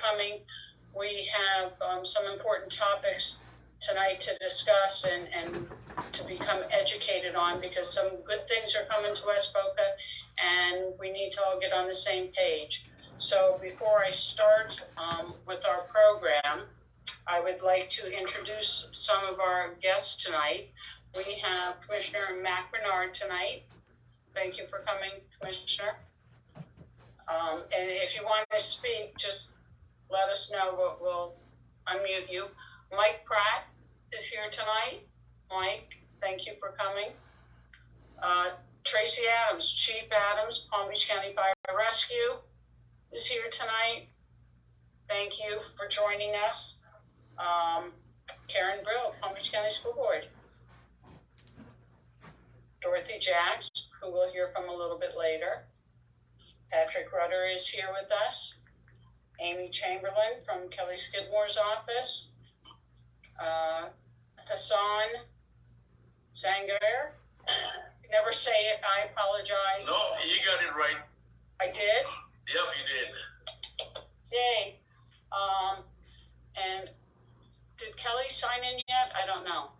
coming. We have some important topics tonight to discuss and to become educated on, because some good things are coming to West Boca and we need to all get on the same page. So before I start with our program, I would like to introduce some of our guests tonight. We have Commissioner Mac Bernard tonight. Thank you for coming, Commissioner. And if you want to speak, just let us know. We'll unmute you. Mike Pratt is here tonight. Mike, thank you for coming. Tracy Adams, Chief Adams, Palm Beach County Fire Rescue is here tonight. Thank you for joining us. Karen Brill, Palm Beach County School Board. Dorothy Jacks, who we'll hear from a little bit later. Patrick Rudder is here with us. Amy Chamberlain from Kelly Skidmore's office. Hassan Zanger. Never say it, I apologize. No, you got it right. I did? Yep, you did. Yay. And did Kelly sign in yet? I don't know.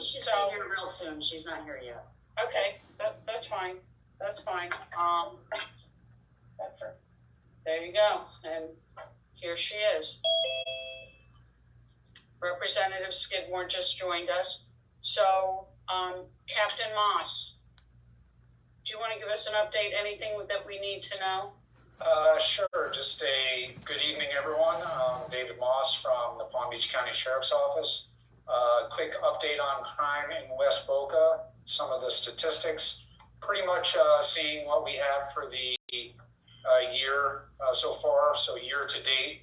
She's be here real soon. She's not here yet. Okay, that's fine. That's fine. That's her. There you go. And here she is. Representative Skidmore just joined us. So, Captain Moss, do you want to give us an update? Anything that we need to know? Sure. Just a good evening, everyone. David Moss from the Palm Beach County Sheriff's Office. Quick update on crime in West Boca. Some of the statistics. Pretty much seeing what we have for the year so far. So year to date,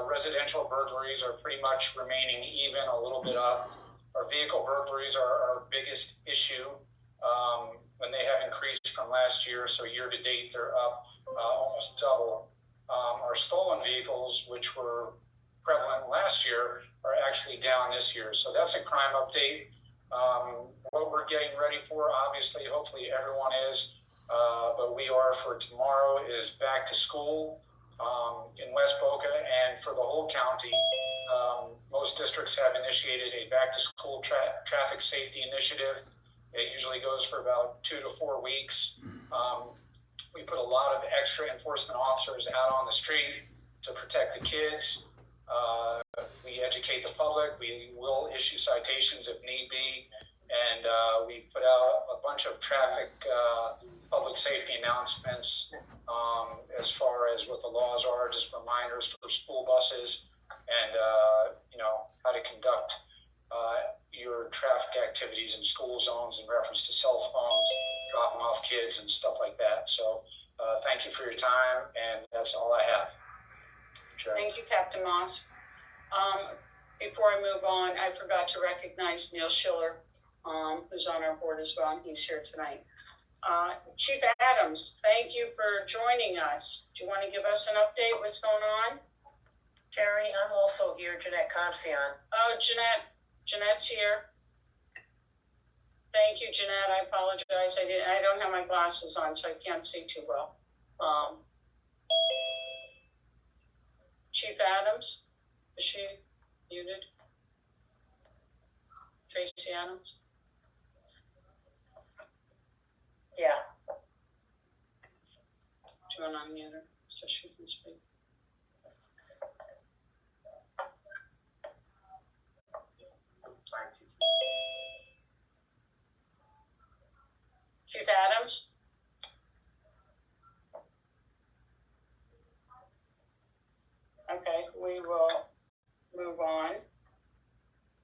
residential burglaries are pretty much remaining even, a little bit up. Our vehicle burglaries are our biggest issue when they have increased from last year. So year to date, they're up almost double. Our stolen vehicles, which were prevalent last year, are actually down this year. So that's a crime update. What we're getting ready for, obviously, hopefully everyone is, but we are for tomorrow, is back to school in West Boca and for the whole county. Most districts have initiated a back to school traffic safety initiative. It usually goes for about 2 to 4 weeks. We put a lot of extra enforcement officers out on the street to protect the kids. We educate the public. We will issue citations if need be. And we put out a bunch of traffic public safety announcements as far as what the laws are, just reminders for school buses and, how to conduct your traffic activities in school zones in reference to cell phones, dropping off kids and stuff like that. So thank you for your time, and that's all I have. Sure. Thank you, Captain Moss. Before I move on, I forgot to recognize Neil Schiller, who's on our board as well, and he's here tonight. Chief Adams, thank you for joining us. Do you want to give us an update? What's going on? Jerry, I'm also here. Jeanette Consion. Oh, Jeanette's here. Thank you, Jeanette. I apologize. I don't have my glasses on, so I can't see too well. Chief Adams, is she muted? Tracy Adams? Yeah. Do you want to unmute her so she can speak? Chief Adams? Okay, we will move on.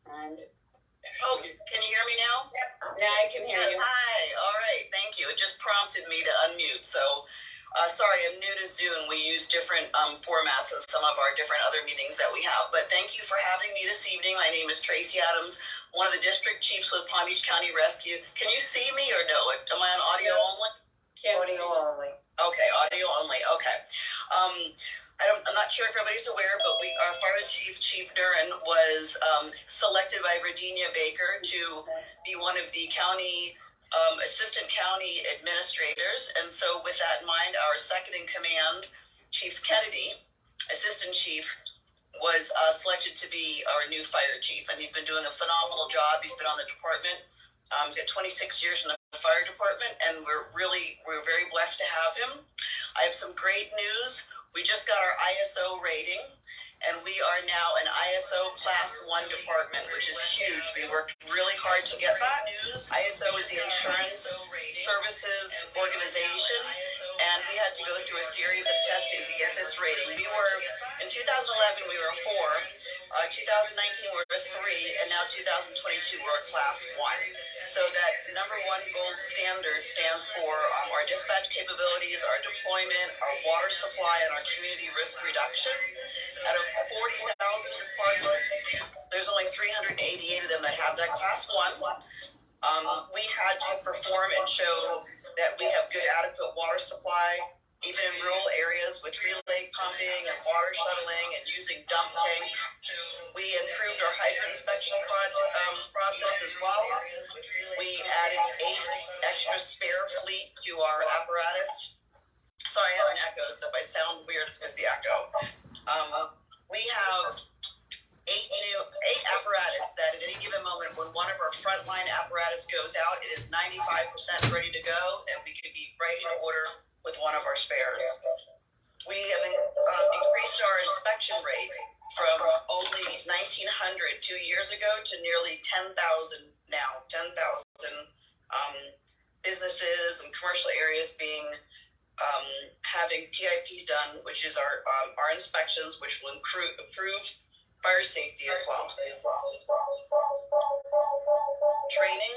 And oh, can you hear me now? Yep. Now I can hear you. Hi. All right. Thank you. It just prompted me to unmute. So, sorry, I'm new to Zoom. We use different formats in some of our different other meetings that we have. But thank you for having me this evening. My name is Tracy Adams, one of the district chiefs with Palm Beach County Rescue. Can you see me or no? Am I on audio only? Audio only. Okay, audio only. Okay. I'm not sure if everybody's aware, but our fire chief, Chief Duran, was selected by Virginia Baker to be one of the county assistant county administrators. And so with that in mind, our second in command, Chief Kennedy, assistant chief, was selected to be our new fire chief, and he's been doing a phenomenal job. He's been on the department. He's got 26 years in the fire department, and we're very blessed to have him. I have some great news. We just got our ISO rating, and we are now an ISO Class 1 department, which is huge. We worked really hard to get that. ISO is the Insurance Services Organization, and we had to go through a series of testing to get this rating. In 2011, we were a 4, 2019, we were a 3, and now 2022, we're a Class 1. So that number 1 gold standard stands for our dispatch capabilities, our deployment, our water supply, and our community risk reduction. Out of 40,000 departments, there's only 388 of them that have that Class 1. We had to perform and show that we have good adequate water supply, even in rural areas with relay pumping and water shuttling and using dump tanks. We improved our hydrant inspection process as well. We added 8 extra spare fleet to our apparatus. Sorry, I have an echo, so if I sound weird, it's because the echo. We have 8 apparatus that at any given moment, when one of our frontline apparatus goes out, it is 95% ready to go, and we could be right in order with one of our spares. We have increased our inspection rate from only 1,900 2 years ago to nearly 10,000 now. 10,000 businesses and commercial areas being having PIPs done, which is our inspections, which will improve fire safety as well. Training,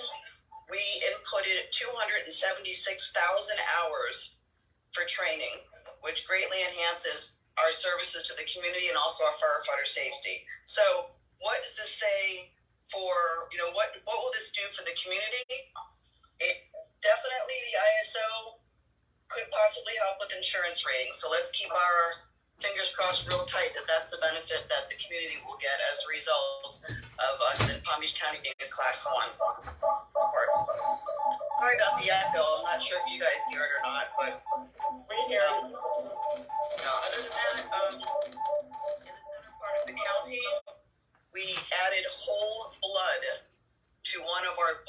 we inputted 276,000 hours for training, which greatly enhances our services to the community and also our firefighter safety. So what does this say for, what will this do for the community? It definitely, the ISO could possibly help with insurance ratings. So let's keep our fingers crossed real tight that that's the benefit that the community will get as a result of us in Palm Beach County being a Class 1. Sorry about the echo. I'm not sure if you guys hear it or not, but We hear you. other than that, in the center part of the county, we added whole blood to one of our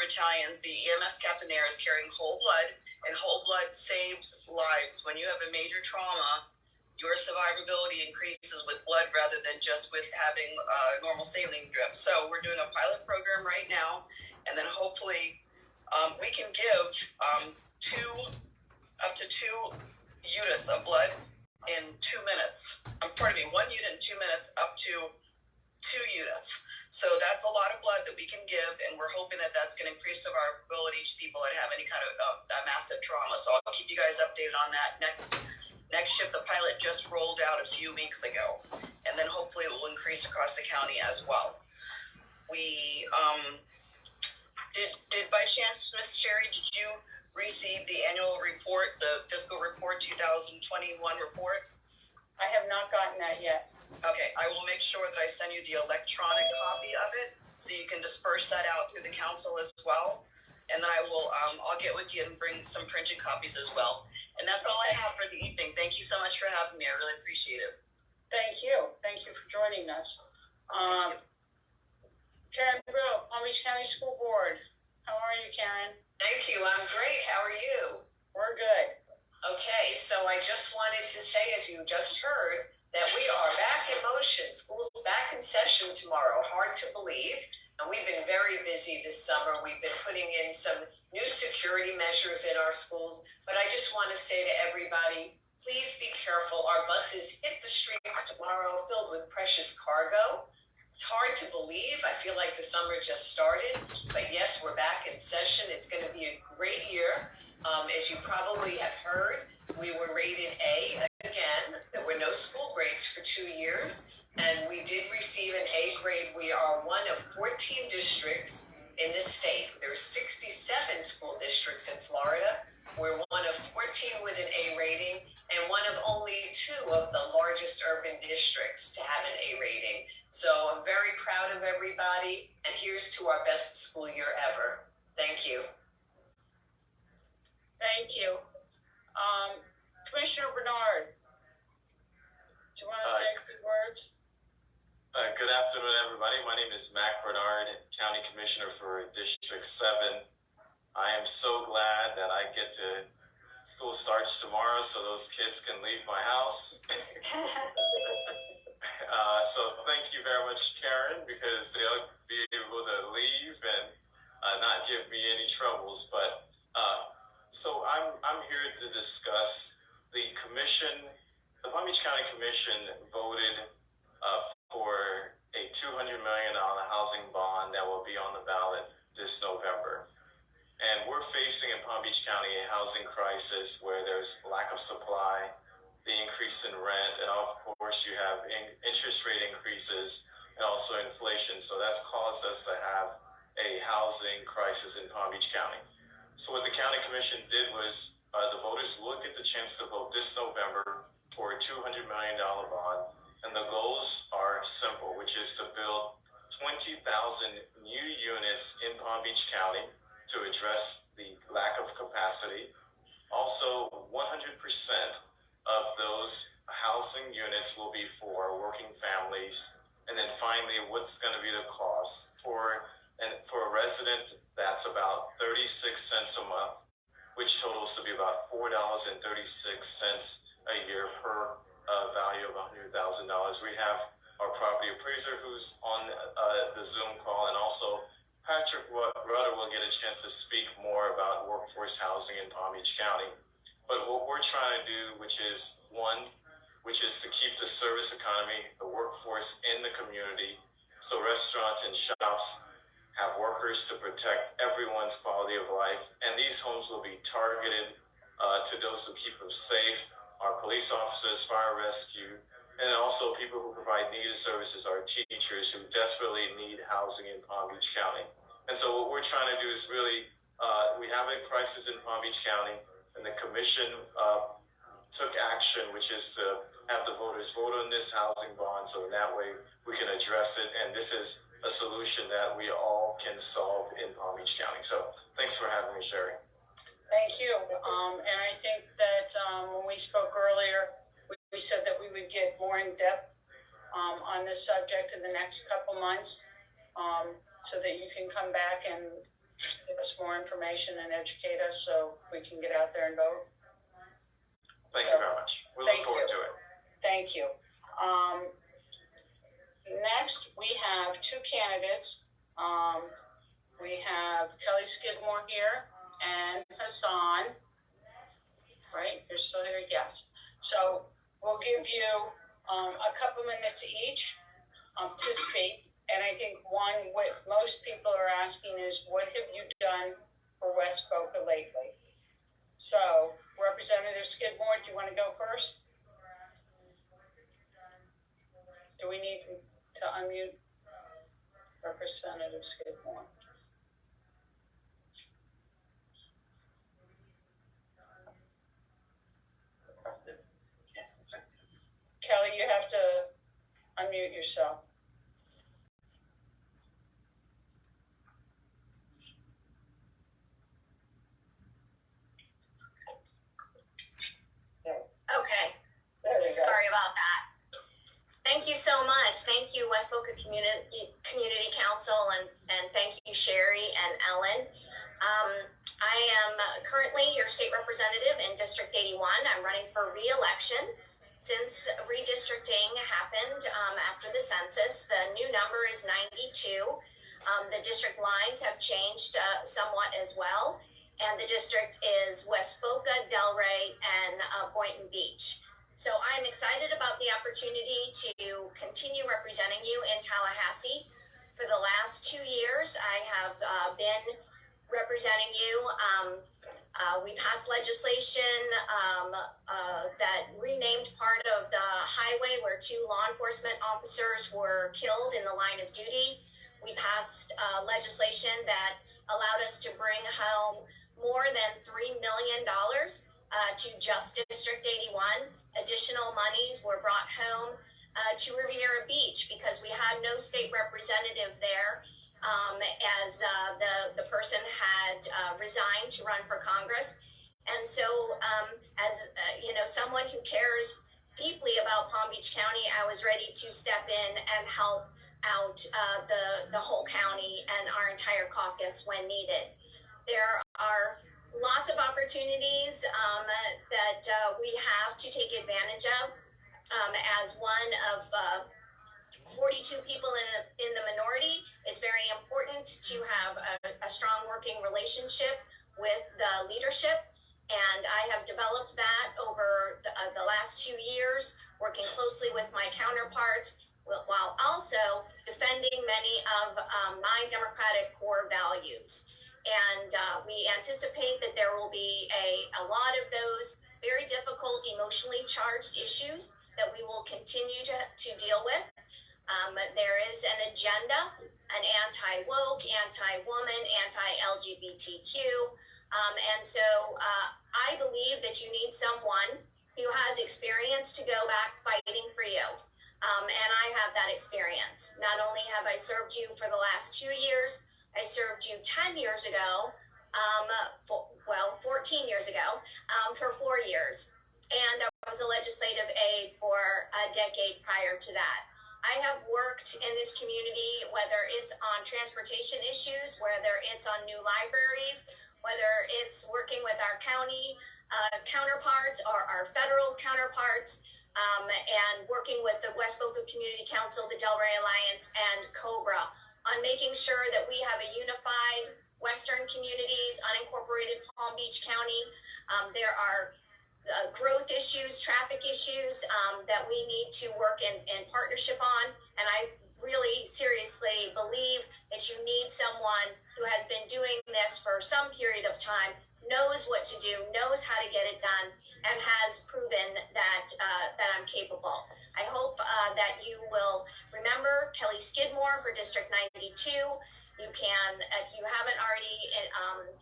battalions. The EMS captain there is carrying whole blood, and whole blood saves lives. When you have a major trauma, your survivability increases with blood rather than just with having normal saline drip. So we're doing a pilot program right now, and then hopefully we can give up to 2 units of blood in 2 minutes. Pardon me, 1 unit in 2 minutes, up to 2 units. So that's a lot of blood that we can give, and we're hoping that that's going to increase survivability to people that have any kind of massive trauma. So I'll keep you guys updated on that. Next shift, the pilot just rolled out a few weeks ago, and then hopefully it will increase across the county as well. We did by chance, Miss Sherry, did you receive the annual report, the fiscal report 2021 report? I have not gotten that yet. Okay, I will make sure that I send you the electronic copy of it so you can disperse that out through the council as well. And then I'll get with you and bring some printed copies as well. And that's all I have for the evening. Thank you so much for having me. I really appreciate it. Thank you. Thank you for joining us. Karen Brill, Palm Beach County School Board. How are you, Karen? Thank you. I'm great. How are you? We're good. Okay, so I just wanted to say, as you just heard, that we are back in motion. School's back in session tomorrow. Hard to believe. And we've been very busy this summer. We've been putting in some new security measures in our schools. But I just want to say to everybody, please be careful. Our buses hit the streets tomorrow filled with precious cargo. It's hard to believe. I feel like the summer just started. But yes, we're back in session. It's going to be a great year. As you probably have heard, we were rated A again. There were no school grades for 2 years, and we did receive an A grade. We are one of 14 districts in the state. There are 67 school districts in Florida. We're one of 14 with an A rating, and one of only 2 of the largest urban districts to have an A rating. So I'm very proud of everybody, and here's to our best school year ever. Thank you. Thank you. Commissioner Bernard, do you Good afternoon, everybody. My name is Mac Bernard, County Commissioner for District 7. I am so glad that I get to, school starts tomorrow, so those kids can leave my house. So thank you very much, Karen, because they'll be able to leave and not give me any troubles. But so I'm here to discuss the commission. The Palm Beach County Commission voted for a $200 million housing bond that will be on the ballot this November. And we're facing in Palm Beach County a housing crisis where there's lack of supply, the increase in rent, and of course you have interest rate increases and also inflation. So that's caused us to have a housing crisis in Palm Beach County. So what the County Commission did was the voters will get the chance to vote this November for a $200 million bond. And the goals are simple, which is to build 20,000 new units in Palm Beach County to address the lack of capacity. Also, 100% of those housing units will be for working families. And then finally, what's going to be the cost for a resident? That's about 36 cents a month, which totals to be about $4.36 a year per value of $100,000. We have our property appraiser who's on the Zoom call, and also Patrick Rudder will get a chance to speak more about workforce housing in Palm Beach County. But what we're trying to do, which is to keep the service economy, the workforce in the community, so restaurants and shops have workers to protect everyone's quality of life. And these homes will be targeted to those who keep them safe, our police officers, fire rescue, and also people who provide needed services, our teachers who desperately need housing in Palm Beach County. And so what we're trying to do is really, we have a crisis in Palm Beach County, and the commission took action, which is to have the voters vote on this housing bond, so that way we can address it. And this is a solution that we all can solve in Palm Beach County. So thanks for having me, Sherry. Thank you. And I think that when we spoke earlier, we said that we would get more in depth on this subject in the next couple months, so that you can come back and give us more information and educate us so we can get out there and vote. Thank you very much. We look forward to it. Thank you. Next, we have two candidates. We have Kelly Skidmore here and Hassan. Right? You're still here? Yes. So we'll give you a couple minutes each to speak. And I think what most people are asking is, what have you done for West Boca lately? So, Representative Skidmore, do you want to go first? Do we need to unmute Representative Skidmore? Kelly, you have to unmute yourself. Okay, There you go. sorry about that. Thank you so much. Thank you, West Boca Community Council, and thank you, Sherry and Ellen. I am currently your state representative in District 81. I'm running for re-election. Since redistricting happened after the census, the new number is 92. The district lines have changed somewhat as well. And the district is West Boca, Delray, and Boynton Beach. So I'm excited about the opportunity to continue representing you in Tallahassee. For the last 2 years, I have been representing you. We passed legislation that renamed part of the highway where 2 law enforcement officers were killed in the line of duty. We passed legislation that allowed us to bring home more than $3 million to just District 81. Additional monies were brought home to Riviera Beach because we had no state representative there, as the person had resigned to run for Congress. And so as someone who cares deeply about Palm Beach County, I was ready to step in and help out the whole county and our entire caucus when needed. There are lots of opportunities that we have to take advantage of. As one of 42 people in the minority, it's very important to have a strong working relationship with the leadership. And I have developed that over the last 2 years, working closely with my counterparts, while also defending many of my democratic core values. And we anticipate that there will be a lot of those very difficult, emotionally charged issues that we will continue to deal with. There is an agenda, an anti-woke, anti-woman, anti-LGBTQ. And so I believe that you need someone who has experience to go back fighting for you. And I have that experience. Not only have I served you for the last 2 years, I served you 10 years ago, 14 years ago, for 4 years. And I was a legislative aide for a decade prior to that. I have worked in this community, whether it's on transportation issues, whether it's on new libraries, whether it's working with our county counterparts or our federal counterparts, and working with the West Boca Community Council, the Delray Alliance, and COBRA on making sure that we have a unified Western communities, unincorporated Palm Beach County. There are growth issues, traffic issues that we need to work in partnership on. And I really seriously believe that you need someone who has been doing this for some period of time, knows what to do, knows how to get it done, and has proven that I'm capable. I hope that you will remember Kelly Skidmore for District 92. You can, if you haven't already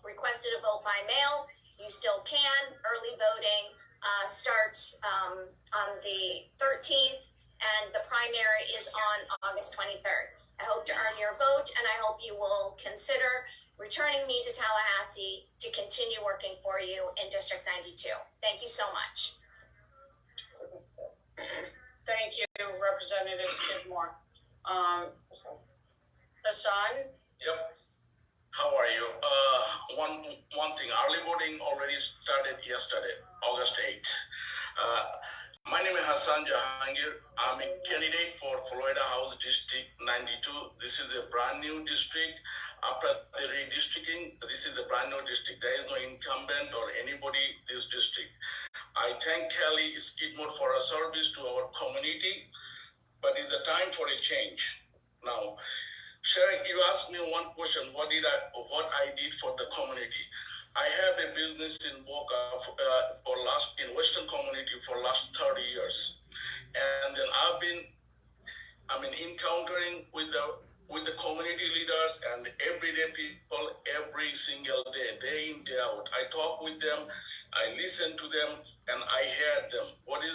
requested a vote by mail, you still can. Early voting starts on the 13th, and the primary is on August 23rd. I hope to earn your vote, and I hope you will consider returning me to Tallahassee to continue working for you in District 92. Thank you so much. Thank you, Representative Skidmore. Hassan? Yep. How are you? One thing, early voting already started yesterday, August 8th. My name is Hassan Jahangir. I'm a candidate for Florida House District 92. This is a brand new district. After the redistricting, this is a brand new district. There is no incumbent or anybody this district. I thank Kelly Skidmore for her service to our community, but it's the time for a change. Now, Sherry, you asked me one question, what I did for the community. I have a business in Boca in Western community for last 30 years. And then I've been encountering with the community leaders and everyday people every single day, day in, day out. I talk with them, I listen to them, and I hear them. What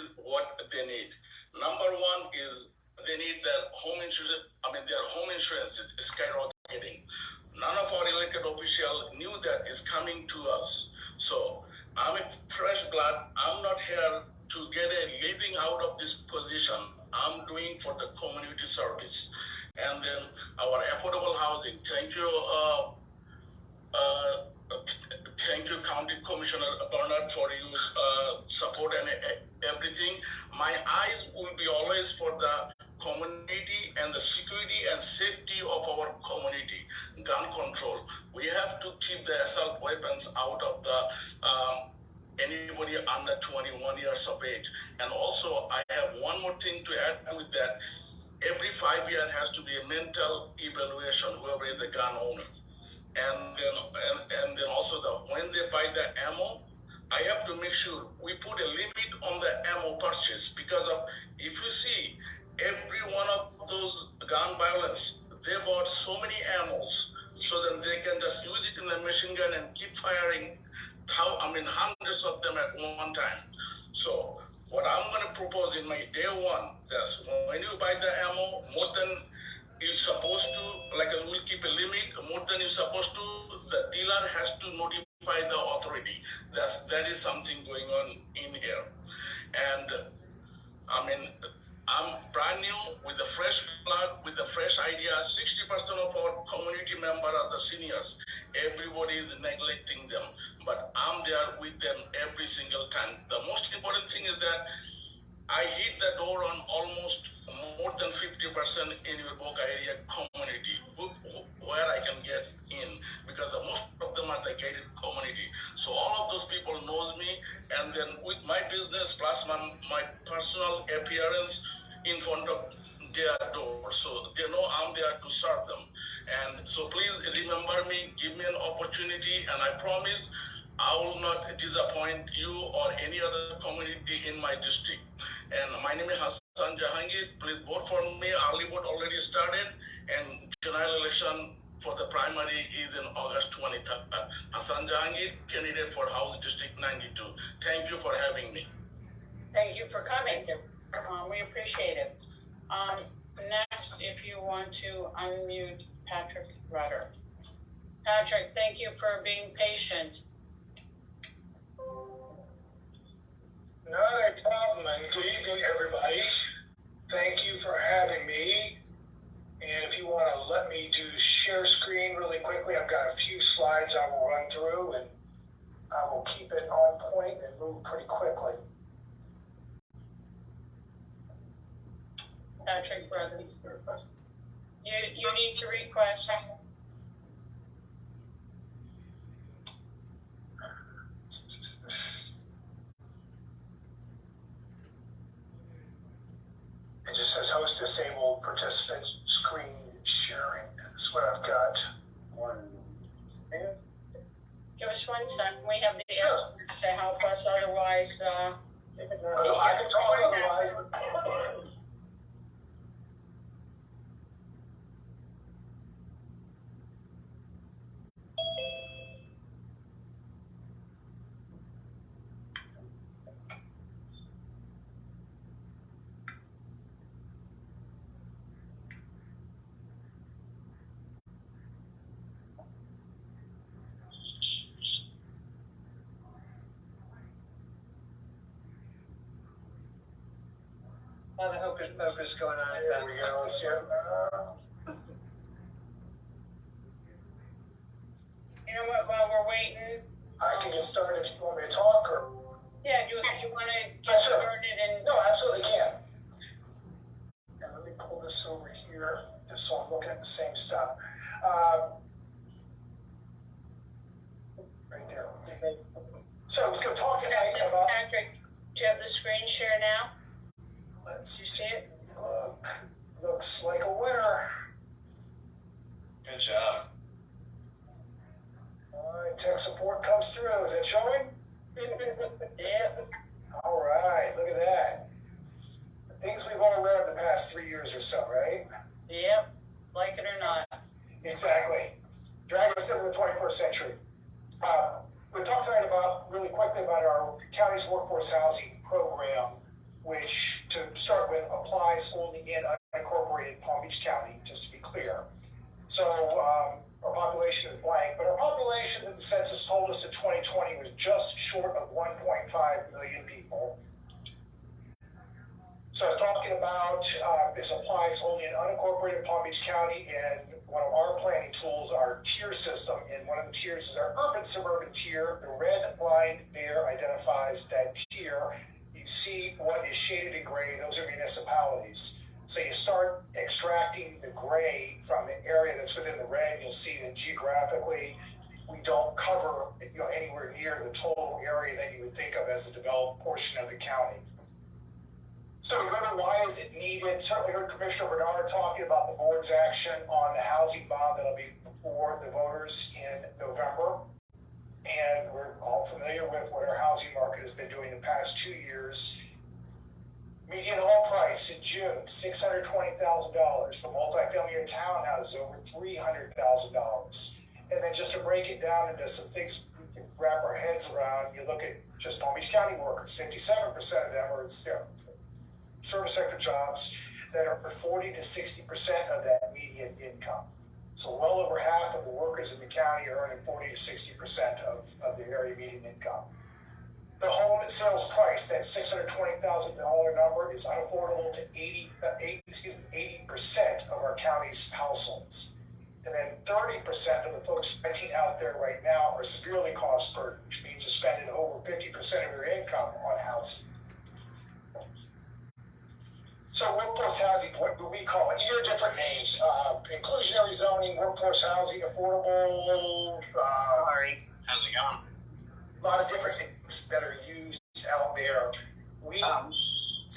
they need. Number one is they need their home insurance. Their home insurance is skyrocketing. None of our elected officials knew that is coming to us. So I'm a fresh blood. I'm not here to get a living out of this position. I'm doing for the community service. And then our affordable housing. Thank you, County Commissioner Bernard, for your support and everything. My eyes will be always for the community and the security and safety of our community. Gun control. We have to keep the assault weapons out of the anybody under 21 years of age. And also, I have one more thing to add with that. Every 5 years has to be a mental evaluation, whoever is the gun owner. And then also when they buy the ammo, I have to make sure we put a limit on the ammo purchase, because of, if you see, every one of those gun violence, they bought so many ammos so that they can just use it in the machine gun and keep firing hundreds of them at one time. So what I'm going to propose in my day one, that's when you buy the ammo, more than you're supposed to, we'll keep a limit, more than you're supposed to, the dealer has to notify the authority. That is something going on in here. And I'm brand new with a fresh blood, with a fresh idea. 60% of our community members are the seniors. Everybody is neglecting them, but I'm there with them every single time. The most important thing is that I hit the door on almost more than 50% in your Boca area community where I can get in, because the most of them are the gated community. So all of those people knows me, and then with my business plus my personal appearance in front of their door, so they know I'm there to serve them. And so please remember me, give me an opportunity, and I promise I will not disappoint you or any other community in my district. And my name is Hassan Jahangir. Please vote for me. Early vote already started, and general election for the primary is in August 23rd. Hassan Jahangir, candidate for House District 92. Thank you for having me. Thank you for coming. We appreciate it. Next, if you want to unmute Patrick Rudder. Patrick, thank you for being patient. Not a problem, and good evening, everybody. Thank you for having me. And if you want to let me do share screen really quickly, I've got a few slides I will run through, and I will keep it on point and move pretty quickly. Patrick Rudder. You need to request. It just says host disabled participant screen sharing. That's what I've got. Give us 1 second. We have the experts to help us. Otherwise, I can talk otherwise. A lot of hocus pocus going on. There we go. Let's see. you know what? While we're waiting, I can get started if you want me to talk, or yeah, you want to get Sure. started and no, absolutely can. And let me pull this over here, just so I'm looking at the same stuff. Right there. So I was going to talk tonight about. Patrick, do you have the screen share now? Let's See it? Looks like a winner. Good job. All right, tech support comes through. Is it showing? Yeah. All right, look at that. Things we've all learned the past 3 years or so, right? Yep. Like it or not. Exactly. Drag us into the 21st century. We're talking tonight about, really quickly, about our county's workforce housing program, which, to start with, applies only in unincorporated Palm Beach County, just to be clear. So our population is blank, but our population that the census told us in 2020 was just short of 1.5 million people. So I was talking about this applies only in unincorporated Palm Beach County, and one of our planning tools, our tier system, and one of the tiers is our urban suburban tier. The red line there identifies that tier. You see what is shaded in gray, those are municipalities. So you start extracting the gray from the area that's within the red, and you'll see that geographically we don't cover anywhere near the total area that you would think of as the developed portion of the county. So we go to why is it needed? Certainly heard Commissioner Bernard talking about the board's action on the housing bond that'll be before the voters in November. And we're all familiar with what our housing market has been doing the past 2 years. Median home price in June, $620,000. For multifamily or townhouses, over $300,000. And then just to break it down into some things we can wrap our heads around, you look at just Palm Beach County workers, 57% of them are service sector jobs that are 40 to 60% of that median income. So well over half of the workers in the county are earning 40 to 60% of the area median income. The home sales price, that $620,000 number, is unaffordable to 80% 80% of our county's households. And then 30% of the folks renting out there right now are severely cost burdened, which means they're spending over 50% of their income on housing. So workforce housing, what do we call it? Here are different names. Inclusionary zoning, workforce housing, affordable. How's it going? A lot of different things that are used out there. We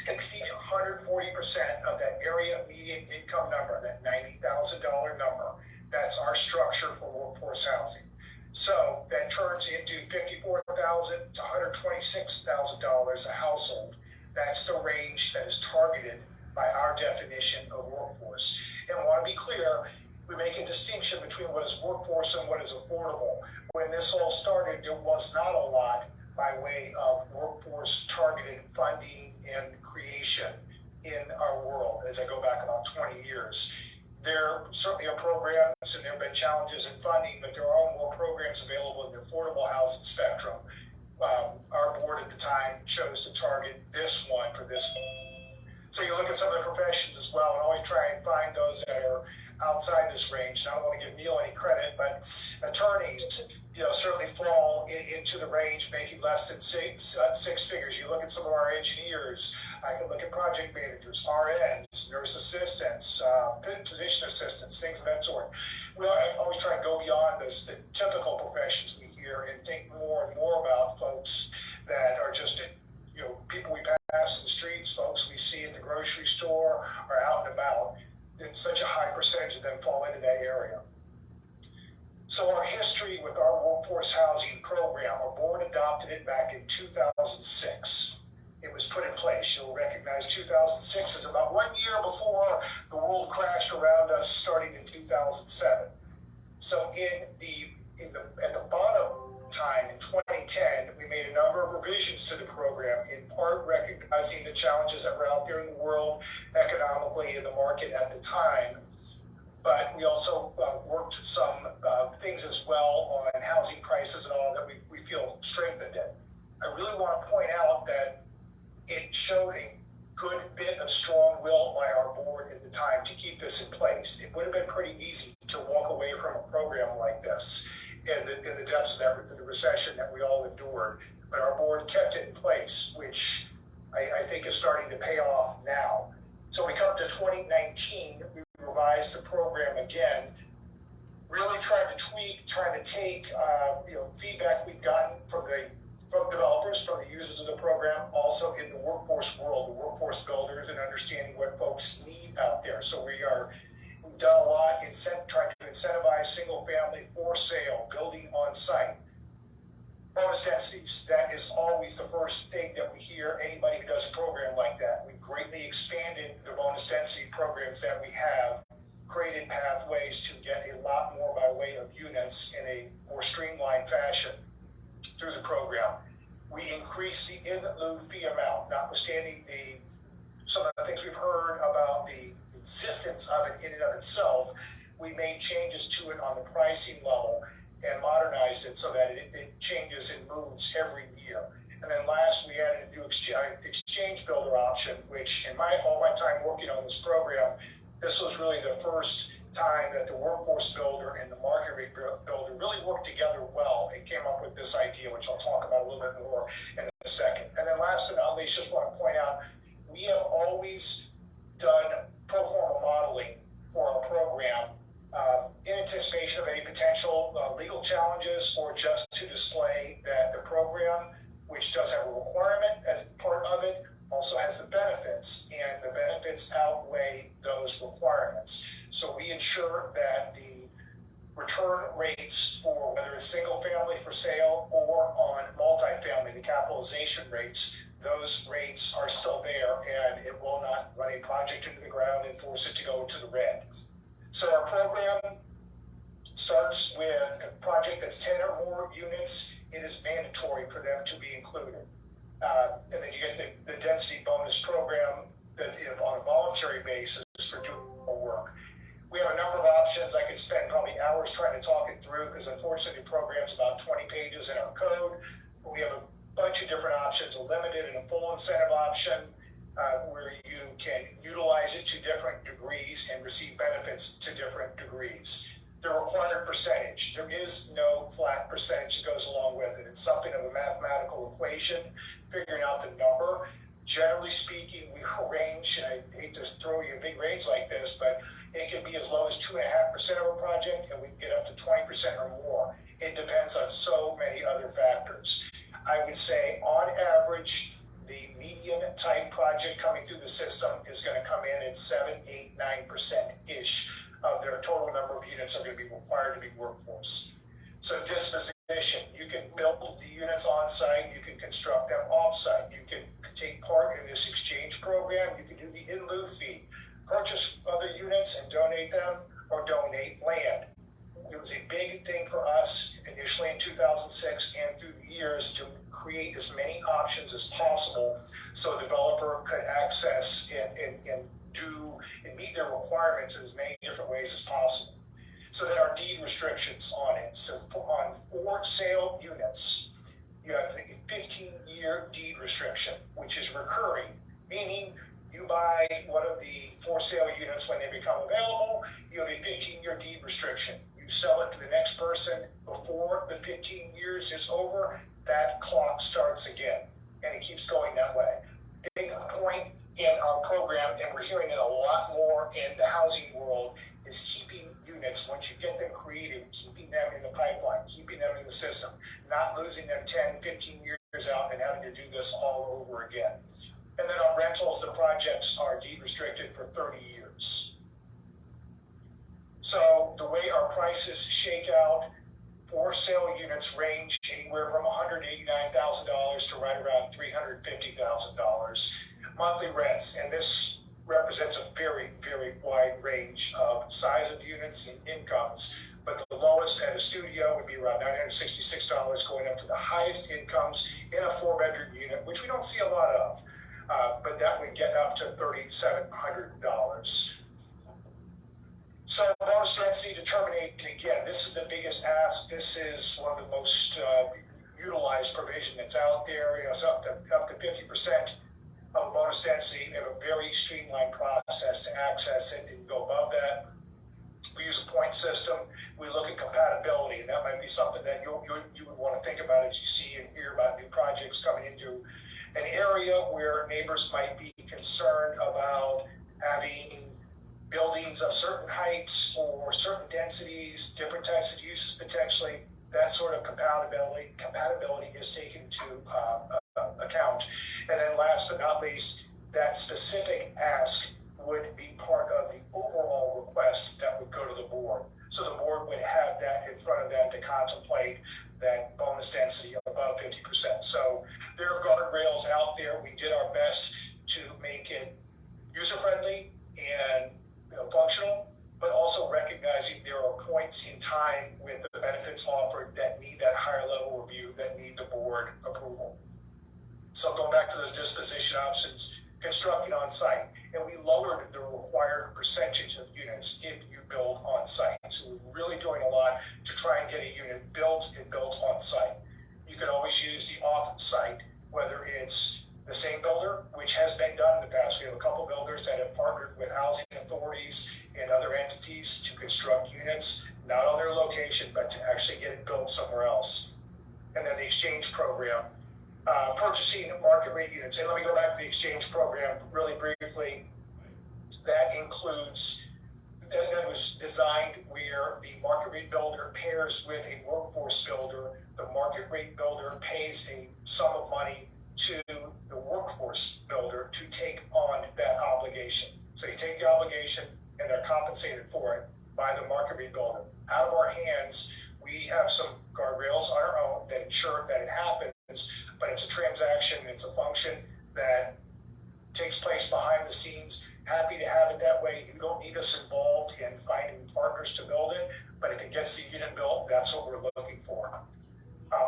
exceed 140% of that area median income number, that $90,000 number. That's our structure for workforce housing. So that turns into $54,000 to $126,000 a household. That's the range that is targeted by our definition of workforce. And I want to be clear, we make a distinction between what is workforce and what is affordable. When this all started, there was not a lot by way of workforce targeted funding and creation in our world as I go back about 20 years. There certainly are programs and there have been challenges in funding, but there are more programs available in the affordable housing spectrum. Our board at the time chose to target this one for this one. So you look at some of the professions as well and always try and find those that are outside this range. And I don't want to give Neil any credit, but attorneys, certainly fall into the range, making less than six figures. You look at some of our engineers. I can look at project managers, RNs, nurse assistants, physician assistants, things of that sort. We always try and go beyond the typical professions we hear and think more and more about folks that are just, people we pass in the streets, folks we see at the grocery store or out and about. And such a high percentage of them fall into that area. So our history with our workforce housing program, our board adopted it back in 2006. It was put in place. You'll recognize 2006 is about 1 year before the world crashed around us, starting in 2007. So at the bottom time in 2010, we made a number of revisions to the program, in part recognizing the challenges that were out there in the world economically in the market at the time. But we also worked some things as well on housing prices and all that we feel strengthened it. I really want to point out that it showed a good bit of strong will by our board at the time to keep this in place. It would have been pretty easy to walk away from a program like this in the depths of the recession that we all endured. But our board kept it in place, which I think is starting to pay off now. So we come to 2019, we revised the program again, really trying to take feedback we've gotten from developers, from the users of the program, also in the workforce world, the workforce builders, and understanding what folks need out there. So we've done a lot in trying to incentivize single family for sale, building on site. Bonus densities, that is always the first thing that we hear anybody who does a program like that. We've greatly expanded the bonus density programs that we have, created pathways to get a lot more by way of units in a more streamlined fashion through the program. We increased the in lieu fee amount, notwithstanding some of the things we've heard about the existence of it in and of itself. We made changes to it on the pricing level and modernized it so that it changes and moves every year. And then last, we added a new exchange builder option, which in all my time working on this program, this was really the first time that the workforce builder and the market rate builder really worked together well. They came up with this idea, which I'll talk about a little bit more in a second. And then last but not least, just want to point out, we have always done pro forma modeling for our program in anticipation of any potential legal challenges, or just to display that the program, which does have a requirement as part of it, also has the benefits, and the benefits outweigh those requirements. So we ensure that the return rates for whether it's single family for sale or on multifamily, the capitalization rates, those rates are still there, and it will not run a project into the ground and force it to go to the red. So our program starts with a project that's 10 or more units. It is mandatory for them to be included. And then you get the density bonus program that on a voluntary basis for doing more work. We have a number of options. I could spend probably hours trying to talk it through, because unfortunately the program's about 20 pages in our code. But we have a bunch of different options, a limited and a full incentive option, where you can utilize utilize it to different degrees and receive benefits to different degrees. The required percentage, there is no flat percentage that goes along with it. It's something of a mathematical equation, figuring out the number. Generally speaking, we range, I hate to throw you a big range like this, but it can be as low as 2.5% of a project, and we can get up to 20% or more. It depends on so many other factors. I would say, on average, the median type project coming through the system is going to come in at 7, 8, 9%-ish of their total number of units are going to be required to be workforce. So disposition, you can build the units on site, you can construct them off site, you can take part in this exchange program, you can do the in lieu fee, purchase other units and donate them, or donate land. It was a big thing for us initially in 2006 and through the years to create as many options as possible so a developer could access and do and meet their requirements in as many different ways as possible. So there are deed restrictions on it. So on for sale units, you have a 15-year deed restriction, which is recurring, meaning you buy one of the for sale units when they become available, you have a 15-year deed restriction. You sell it to the next person before the 15 years is over, that clock starts again, and it keeps going that way. Big point in our program, and we're hearing it a lot more in the housing world, is keeping units, once you get them created, keeping them in the pipeline, keeping them in the system, not losing them 10, 15 years out and having to do this all over again. And then on rentals, the projects are deed restricted for 30 years. So the way our prices shake out, for sale units range anywhere from $189,000 to right around $350,000 monthly rents, and this represents a very, very wide range of size of units and incomes. But the lowest at a studio would be around $966, going up to the highest incomes in a 4-bedroom unit, which we don't see a lot of, but that would get up to $3,700. So bonus density determination, again, this is the biggest ask. This is one of the most utilized provision that's out there. It's up to 50% of bonus density. We have a very streamlined process to access it and go above that. We use a point system. We look at compatibility, and that might be something that you would want to think about as you see and hear about new projects coming into an area where neighbors might be concerned about having buildings of certain heights or certain densities, different types of uses potentially. That sort of compatibility is taken into account. And then last but not least, that specific ask would be part of the overall request that would go to the board. So the board would have that in front of them to contemplate that bonus density of above 50%. So there are guardrails out there. We did our best to make it user-friendly and functional, but also recognizing there are points in time with the benefits offered that need that higher level review, that need the board approval. So going back to those disposition options, constructing on site, and we lowered the required percentage of units if you build on site. So we're really doing a lot to try and get a unit built and built on site. You can always use the off site, whether it's the same builder, which has been done in the past. We have a couple builders that have partnered with housing authorities and other entities to construct units, not on their location, but to actually get it built somewhere else. And then the exchange program, purchasing market rate units. And let me go back to the exchange program really briefly. That includes, that was designed where the market rate builder pairs with a workforce builder. The market rate builder pays a sum of money to the workforce builder to take on that obligation. So you take the obligation and they're compensated for it by the market rate builder. Out of our hands, we have some guardrails on our own that ensure that it happens, but it's a transaction, it's a function that takes place behind the scenes. Happy to have it that way. You don't need us involved in finding partners to build it, but if it gets the unit built, that's what we're looking for.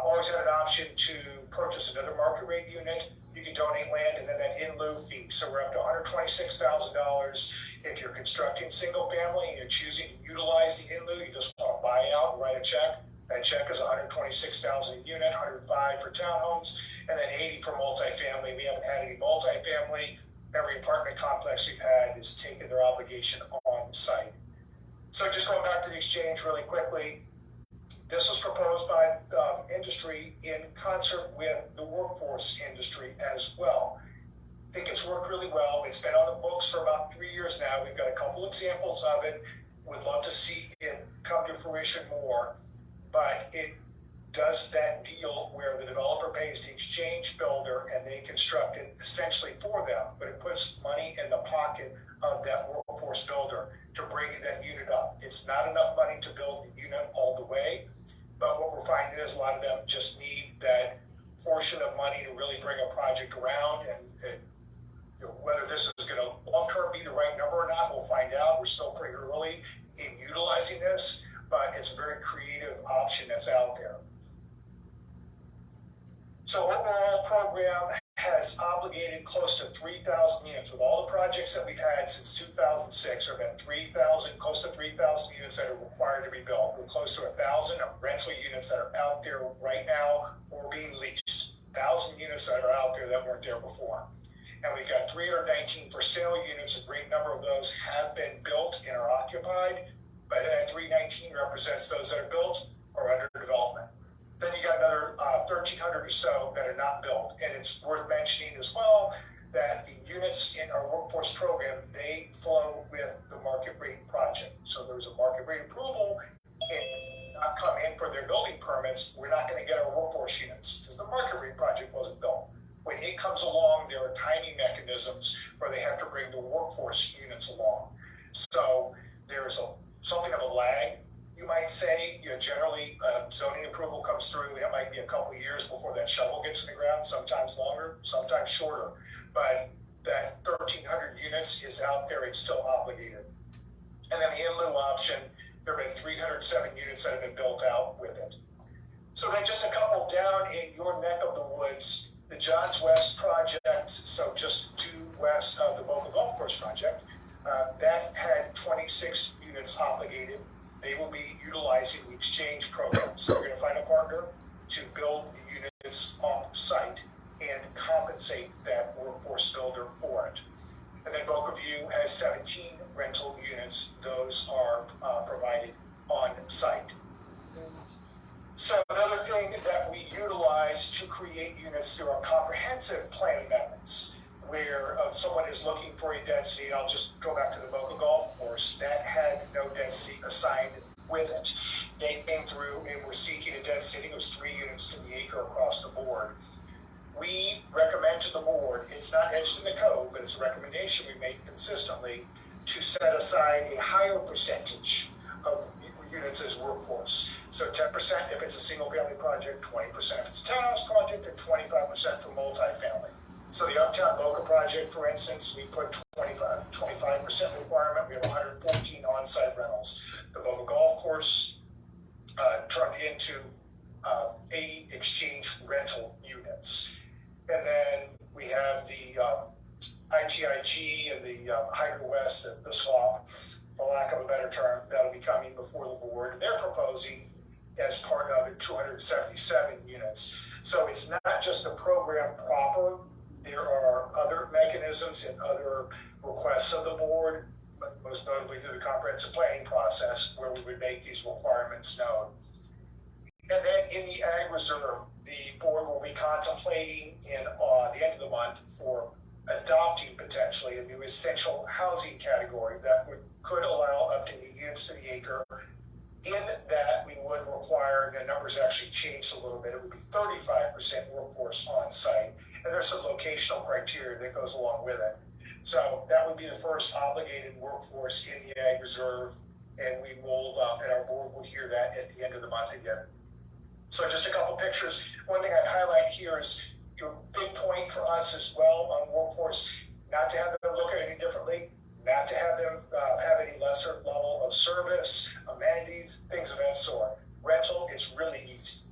Always had an option to purchase another market rate unit. You can donate land and then that in lieu fee. So we're up to $126,000 if you're constructing single family and you're choosing to utilize the in lieu. You just want to buy out and write a check. That check is $126,000 a unit, $105,000 for townhomes, and then $80,000 for multifamily. We haven't had any multifamily every apartment complex we've had has taken their obligation on site. So just going back to the exchange really quickly, this was proposed by industry in concert with the workforce industry as well. I think it's worked really well. It's been on the books for about 3 years now. We've got a couple examples of it. Would love to see it come to fruition more, but it does that deal where the developer pays the exchange builder and they construct it essentially for them, but it puts money in the pocket of that workforce builder to bring that unit up. It's not enough money to build the unit all the way, but what we're finding is a lot of them just need that portion of money to really bring a project around, and whether this is going to long-term be the right number or not, we'll find out. We're still pretty early in utilizing this, but it's a very creative option that's out there. So overall program has obligated close to 3,000 units. With all the projects that we've had since 2006, there have been close to 3,000 units that are required to be built. We're close to 1,000 rental units that are out there right now or being leased. 1,000 units that are out there that weren't there before. And we've got 319 for sale units. A great number of those have been built and are occupied, but that 319 represents those that are built or under development. Then you got another 1,300 or so that are not built. And it's worth mentioning as well that the units in our workforce program, they flow with the market rate project. So there's a market rate approval and not come in for their building permits, we're not going to get our workforce units because the market rate project wasn't built. When it comes along, there are timing mechanisms where they have to bring the workforce units along. So there's something of a lag. You might say, generally zoning approval comes through, it might be a couple of years before that shovel gets in the ground, sometimes longer, sometimes shorter. But that 1,300 units is out there, it's still obligated. And then the in lieu option, there have been 307 units that have been built out with it. So then just a couple down in your neck of the woods, the Johns West project, so just due west of the Boca Golf Course project, that had 26 units obligated. They will be utilizing the exchange program. So we're going to find a partner to build the units off site and compensate that workforce builder for it. And then Boca View has 17 rental units. Those are provided on site. So another thing that we utilize to create units through our comprehensive plan amendments, where someone is looking for a density, I'll just go back to the Boca Golf Course, that had no density assigned with it. They came through and were seeking a density, I think it was 3 units to the acre across the board. We recommend to the board, it's not etched in the code, but it's a recommendation we make consistently, to set aside a higher percentage of units as workforce. So 10% if it's a single family project, 20% if it's a townhouse project, and 25% for multifamily. So the Uptown Boca project, for instance, we put 25% requirement. We have 114 on-site rentals. The Boca Golf Course turned into 80 exchange rental units. And then we have the ITIG and the Hydro West, the swap, for lack of a better term, that'll be coming before the board. They're proposing as part of it 277 units. So it's not just the program proper. There are other mechanisms and other requests of the board, but most notably through the comprehensive planning process, where we would make these requirements known. And then in the Ag Reserve, the board will be contemplating in the end of the month for adopting potentially a new essential housing category that could allow up to 8 units to the acre. In that, we would require, and the numbers actually changed a little bit, it would be 35% workforce on site. And there's some locational criteria that goes along with it. So that would be the first obligated workforce in the Ag Reserve, and we will, and our board will hear that at the end of the month again. So just a couple pictures. One thing I'd highlight here is your big point for us as well on workforce, not to have them look at it any differently, not to have them have any lesser level of service, amenities, things of that sort. Rental is really easy.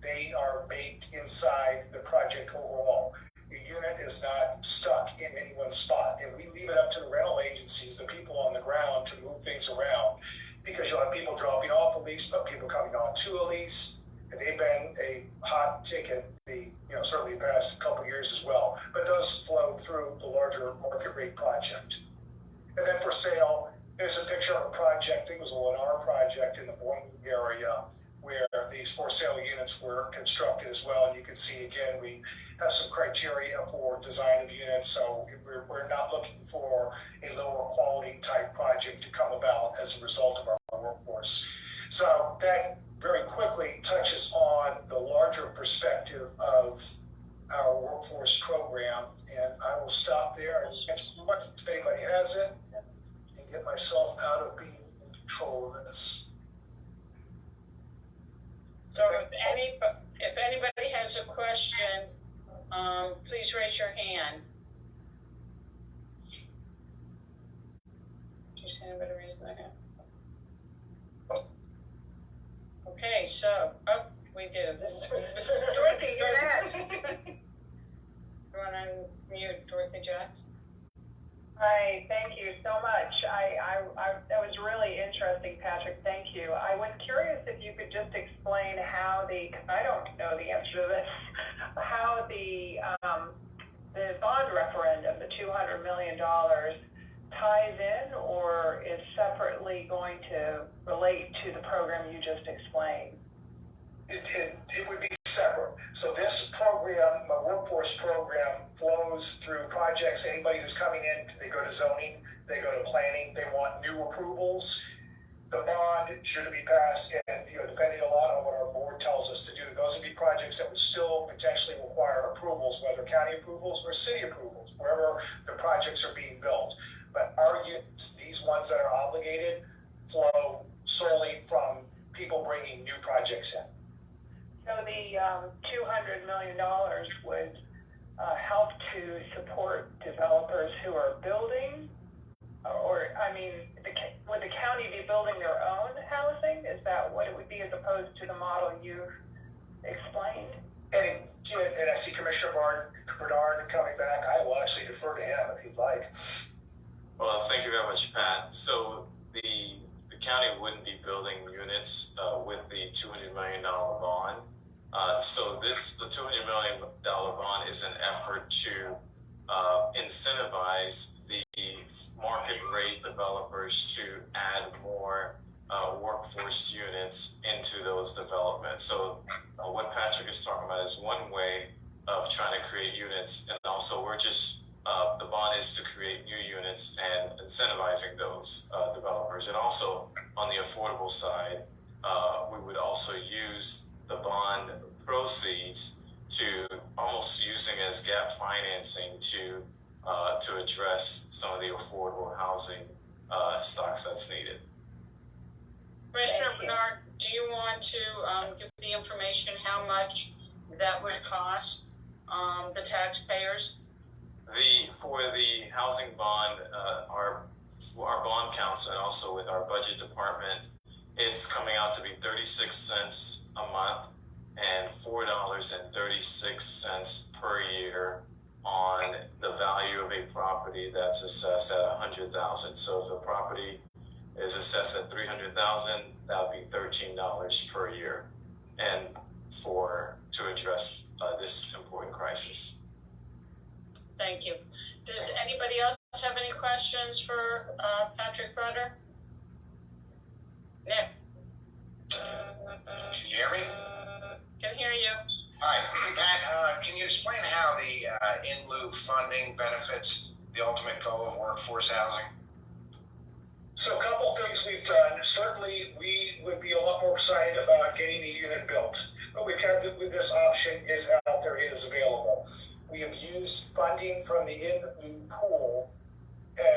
They are baked inside the project overall. Your unit is not stuck in any one spot, and we leave it up to the rental agencies, the people on the ground, to move things around, because you'll have people dropping off a lease, but people coming on to a lease. And they've been a hot ticket, the certainly the past couple of years as well. But those flow through the larger market rate project. And then for sale, here's a picture of a project. I think it was a Lennar project in the Boynton area where these for sale units were constructed as well. And you can see again, we have some criteria for design of units. So we're not looking for a lower quality type project to come about as a result of our workforce. So that very quickly touches on the larger perspective of our workforce program. And I will stop there and answer questions if anybody has it and get myself out of being in control of this. So if anybody has a question, please raise your hand. Do you see anybody raising their hand? Okay, so, we do. Dorothy, you're next. You want to unmute Dorothy Jackson? Hi, thank you so much. That was really interesting, Patrick. Thank you. I was curious if you could just explain how I don't know the answer to this, how the bond referendum, the $200 million, ties in or is separately going to relate to the program you just explained. It would be separate. So this program, my workforce program, flows through projects. Anybody who's coming in, they go to zoning, they go to planning, they want new approvals. The bond should be passed, and depending a lot on what our board tells us to do, those would be projects that would still potentially require approvals, whether county approvals or city approvals, wherever the projects are being built. But our units, these ones that are obligated, flow solely from people bringing new projects in. So the $200 million would help to support developers who are building, or would the county be building their own housing? Is that what it would be as opposed to the model you explained? And I see Commissioner Bernard coming back. I will actually defer to him if he'd like. Well, thank you very much, Pat. So the county wouldn't be building units with the $200 million bond. So the $200 million bond is an effort to incentivize the market rate developers to add more workforce units into those developments. So what Patrick is talking about is one way of trying to create units, and also the bond is to create new units and incentivizing those developers. And also on the affordable side, we would also use the bond proceeds to almost using as gap financing to address some of the affordable housing stocks that's needed. Commissioner Bernard, do you want to give the information how much that would cost the taxpayers? For the housing bond, our bond council and also with our budget department, it's coming out to be 36 cents a month and $4.36 per year on the value of a property that's assessed at $100,000. So if the property is assessed at $300,000, that would be $13 per year, and to address this important crisis. Thank you. Does anybody else have any questions for Patrick Rudder? Nick? Can you hear me? Can hear you. Hi, Pat. Can you explain how the in lieu funding benefits the ultimate goal of workforce housing? So a couple things we've done. Certainly, we would be a lot more excited about getting a unit built. But we've got with this option is out there, it is available. We have used funding from the in lieu pool.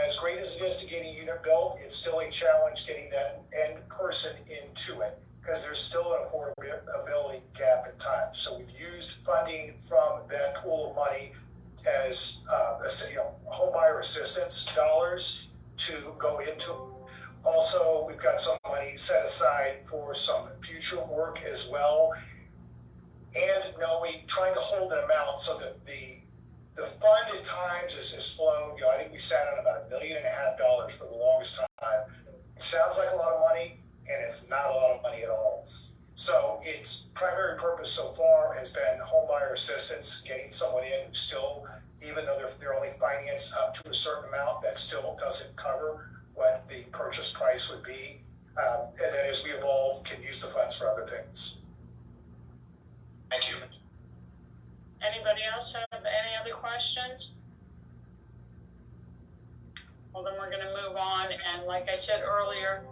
As great as it is to get a unit built, it's still a challenge getting that end person into it because there's still an affordability gap at times. So we've used funding from that pool of money as home buyer assistance dollars to go into. Also, we've got some money set aside for some future work as well. And trying to hold an amount so that the fund at times is flowed. I think we sat on about $1.5 million for the longest time. It sounds like a lot of money, and it's not a lot of money at all. So its primary purpose so far has been home buyer require assistance getting someone in who still, even though they're only financed up to a certain amount, that still doesn't cover what the purchase price would be. And then as we evolve, can use the funds for other things. Thank you. Anybody else have any other questions? Well, then we're going to move on. And like I said earlier,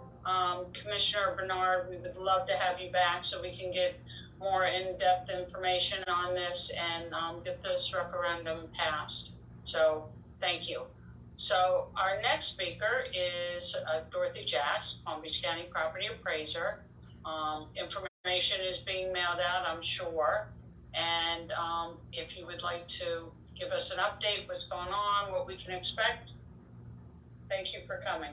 Commissioner Bernard, we would love to have you back so we can get more in-depth information on this and get this referendum passed. So thank you. So our next speaker is Dorothy Jacks, Palm Beach County Property Appraiser. Information is being mailed out, I'm sure. And if you would like to give us an update, what's going on, what we can expect. Thank you for coming.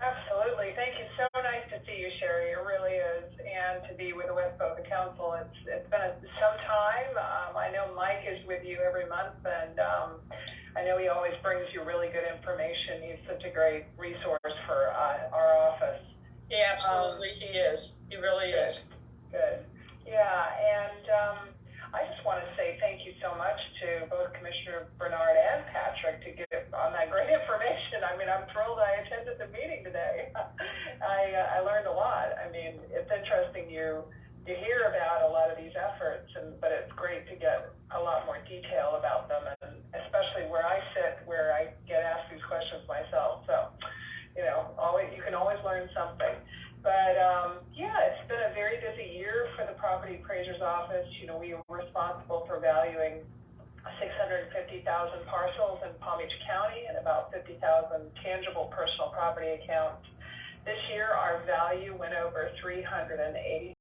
Absolutely. Thank you. So nice to see you, Sherry. It really is. And to be with the West Boca Council. It's been some time. I know Mike is with you every month, and I know he always brings you really good information. He's such a great resource for our office. Yeah, absolutely. He is. He really is. Good. Yeah, and I just want to say thank you so much to both Commissioner Bernard and Patrick to give on that great information. I mean, I'm thrilled I attended the meeting today. I learned a lot. I mean, it's interesting you hear about a lot of these efforts, but it's great to get a lot more detail about them, and especially where I sit, where I get asked these questions myself. So, you know, you can always learn something. But yeah, it's been a very busy year for the Property Appraiser's Office. You know, we were responsible for valuing 650,000 parcels in Palm Beach County and about 50,000 tangible personal property accounts. This year, our value went over $387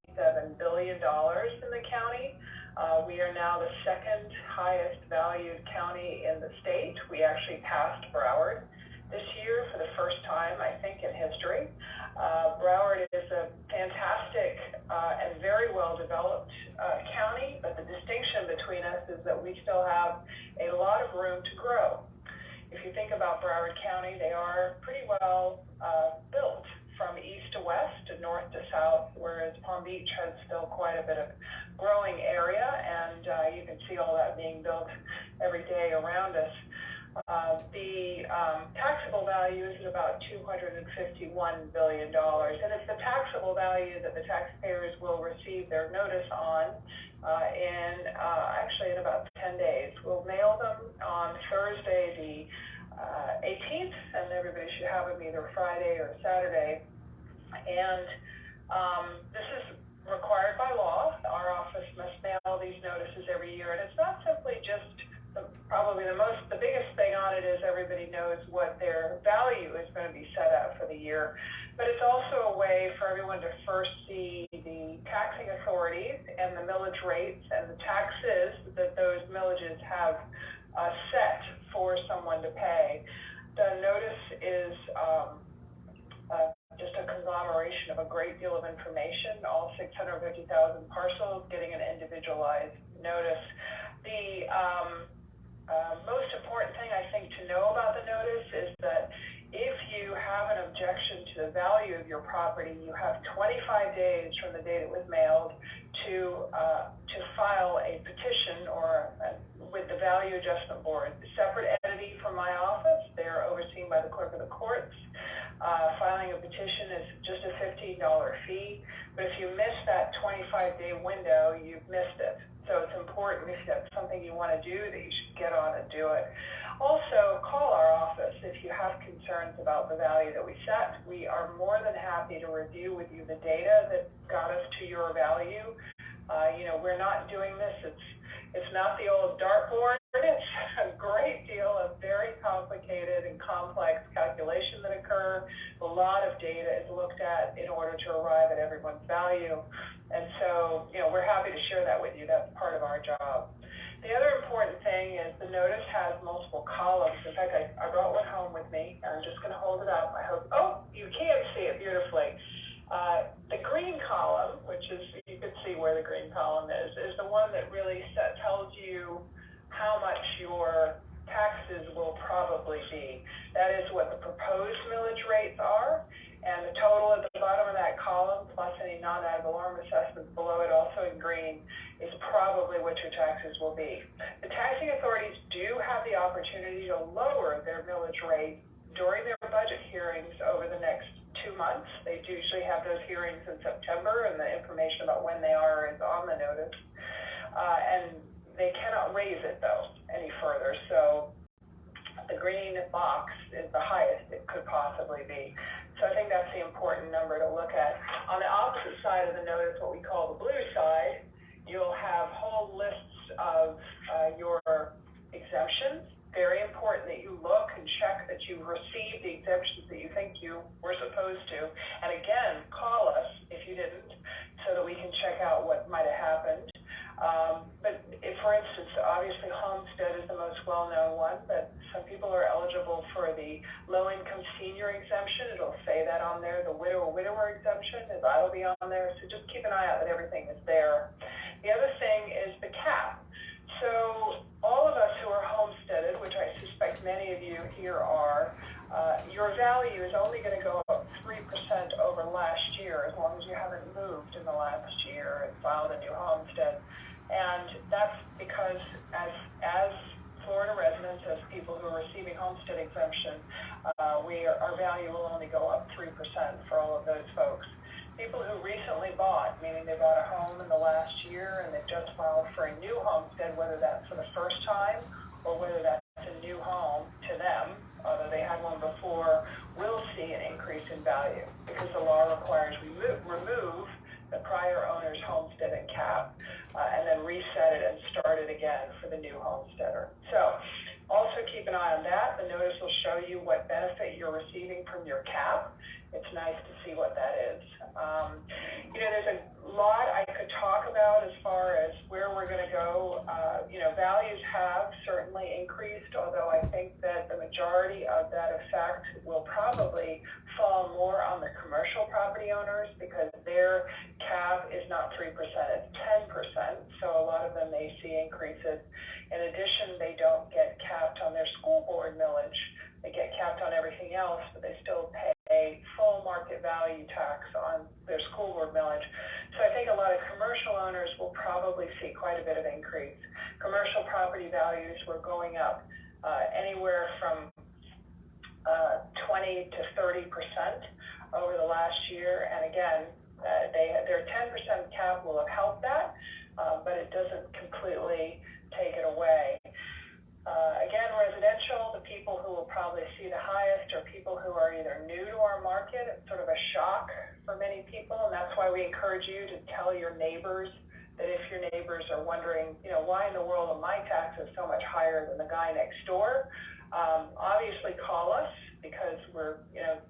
billion in the county. We are now the second highest valued county in the state. We actually passed Broward this year for the first time, I think, in history. Broward is a fantastic and very well-developed county, but the distinction between us is that we still have a lot of room to grow. If you think about Broward County, they are pretty well built from east to west and north to south, whereas Palm Beach has still quite a bit of growing area, and you can see all that being built every day around us. The taxable value is at about $251 billion, and it's the taxable value that the taxpayers will receive their notice on actually in about 10 days. We'll mail them on Thursday the 18th, and everybody should have them either Friday or Saturday. And this is required by law. Our office must mail these notices every year, and it's not simply just probably the biggest thing on it is everybody knows what their value is going to be set at for the year. But it's also a way for everyone to first see the taxing authorities and the millage rates and the taxes that those millages have set for someone to pay. The notice is just a conglomeration of a great deal of information, all 650,000 parcels getting an individualized notice. The most important thing I think to know about the notice is that if you have an objection to the value of your property, you have 25 days from the date it was mailed to file a petition with the Value Adjustment Board. A separate entity from my office. They are overseen by the clerk of the courts. Filing a petition is just a $15 fee, but if you miss that 25-day window, you've missed it. So it's important, if that's something you want to do, that you should get on and do it. Also, call our office if you have concerns about the value that we set. We are more than happy to review with you the data that got us to your value. We're not doing this. It's not the old dartboard. It's a great deal of very complicated and complex calculation that occur. A lot of data is looked at in order to arrive at everyone's value. And so, we're happy to share that with you. That's part of our job. The other important thing is the notice has multiple columns. In fact, I brought one home with me. I'm just going to hold it up. I hope, you can see it beautifully. The green column, which is, you can see where the green column is the one that really tells you how much your taxes will probably be. That is what the proposed millage rates are, and the total at the bottom of that column, plus any non-ad valorem assessments below it, also in green, is probably what your taxes will be. be. The taxing authorities do have the opportunity to lower their millage rate during their budget hearings over the next 2 months. They usually have those hearings in September, and the information about when they are is on the notice. And they cannot raise it, though, any further. So the green box is the highest it could possibly be. So I think that's the important number to look at. On the opposite side of the notice, what we call the blue side, you'll have whole lists of your exemptions. Very important that you look and check that you received the exemptions that you think you were supposed to. And again, call us if you didn't, so that we can check out what might have happened. But if, for instance, obviously homestead is the most well-known one, but some people are eligible for the low-income senior exemption. It'll say that on there. The widower exemption, that'll be on there. So just keep an eye out that everything is there. The other thing is the cap. So all of us who are homesteaded, which I suspect many of you here are, your value is only going to go up 3% over last year, as long as you haven't moved in the last year and filed a new homestead. And that's because as Florida residents, as people who are receiving homestead exemption, our value will only go up 3% for all of those folks. People who recently bought, meaning they bought a home in the last year and they've just filed for a new homestead, whether that's for the first time or whether that's a new home to them, although they had one before, will see an increase in value because the law requires we remove the prior owner's homestead and cap and then reset it and start it again for the new homesteader. So also keep an eye on that. The notice will show you what benefit you're receiving from your cap. It's nice to see what that is. There's a lot I could talk about as far as where we're going to go. Values have certainly increased, although I think that the majority of that effect will probably fall more on the commercial property owners because their cap is not 3%, it's 10%. So a lot of them may see increases. In addition, they don't get capped on their school board millage. They get capped on everything else, but they still pay full market value tax on their school board millage. So I think a lot of commercial owners will probably see quite a bit of increase. Commercial property values were going up anywhere from 20 to 30% over the last year. And again, their 10% cap will have helped that, but it doesn't completely take it away. Again, residential, the people who will probably see the highest are people who are either new to our market. It's sort of a shock for many people, and that's why we encourage you to tell your neighbors that if your neighbors are wondering, why in the world are my taxes so much higher than the guy next door, obviously call us because we're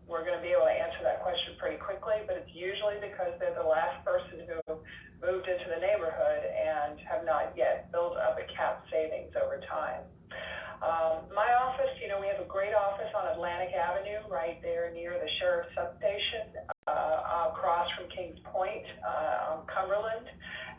going to be able to answer that question pretty quickly, but it's usually because they're the last person who moved into the neighborhood and have not yet built up a cap savings over time. My office, we have a great office on Atlantic Avenue right there near the sheriff's substation, across from Kings Point on Cumberland.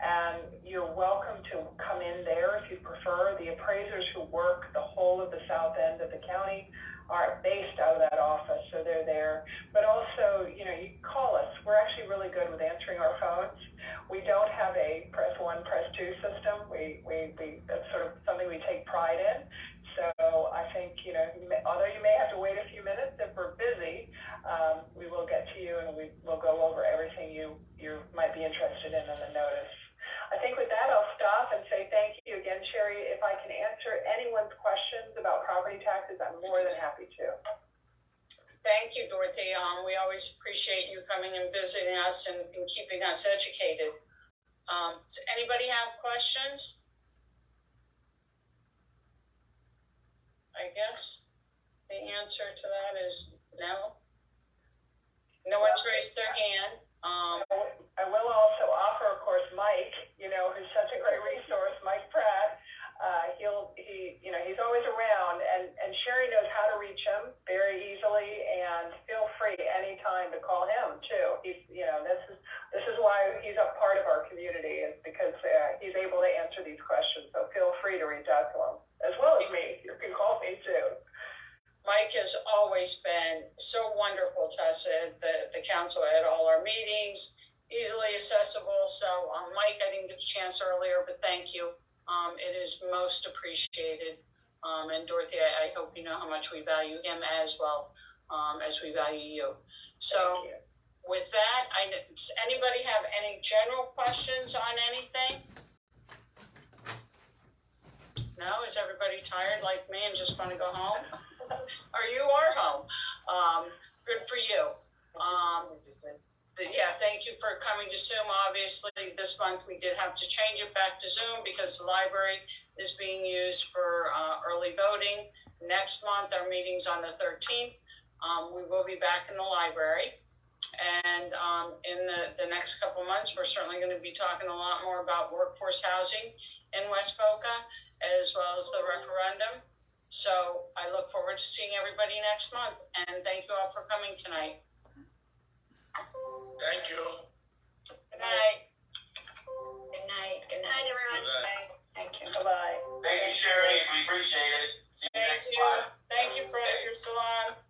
And you're welcome to come in there if you prefer. The appraisers who work the whole of the south end of the county are based out of that office, so they're there. But also, you call us. We're actually really good with answering our phones. We don't have a press 1, press 2 system. That's sort of something we take pride in. So I think, although you may have to wait a few minutes if we're busy, we will get to you and we'll go over everything you might be interested in the notice. I think with that, I'll stop and say thank you again, Sherry. If I can answer anyone's questions about property taxes, I'm more than happy to. Thank you, Dorothy. We always appreciate you coming and visiting us and keeping us educated. Does anybody have questions? I guess the answer to that is no. No one's raised their hand. I will also offer, of course, Mike, who's such a great resource, Mike Pratt. He's always around, and Sherry knows how to reach him very easily, and feel free anytime to call him too. This is why he's a part of our community, is because he's able to answer these questions. So feel free to reach out to him, as well as me. You can call me too. Mike has always been so wonderful to us at the council at all our meetings, easily accessible. So, Mike, I didn't get a chance earlier, but thank you. It is most appreciated. And Dorothy, I hope you know how much we value him as well as we value you. So with that, does anybody have any general questions on anything? No? Is everybody tired like me and just want to go home? Or you are home? Good for you. Yeah, thank you for coming to Zoom. Obviously, this month we did have to change it back to Zoom because the library is being used for early voting. Next month, our meeting's on the 13th. We will be back in the library. And in the next couple months, we're certainly going to be talking a lot more about workforce housing in West Boca, as well as the referendum. So I look forward to seeing everybody next month. And thank you all for coming tonight. Thank you. Good night. Good night. Good night, everyone. Good Thank you. Bye-bye. Thank you, Sherry. We appreciate it. See you next time. Thank you, Fred, if you're still on.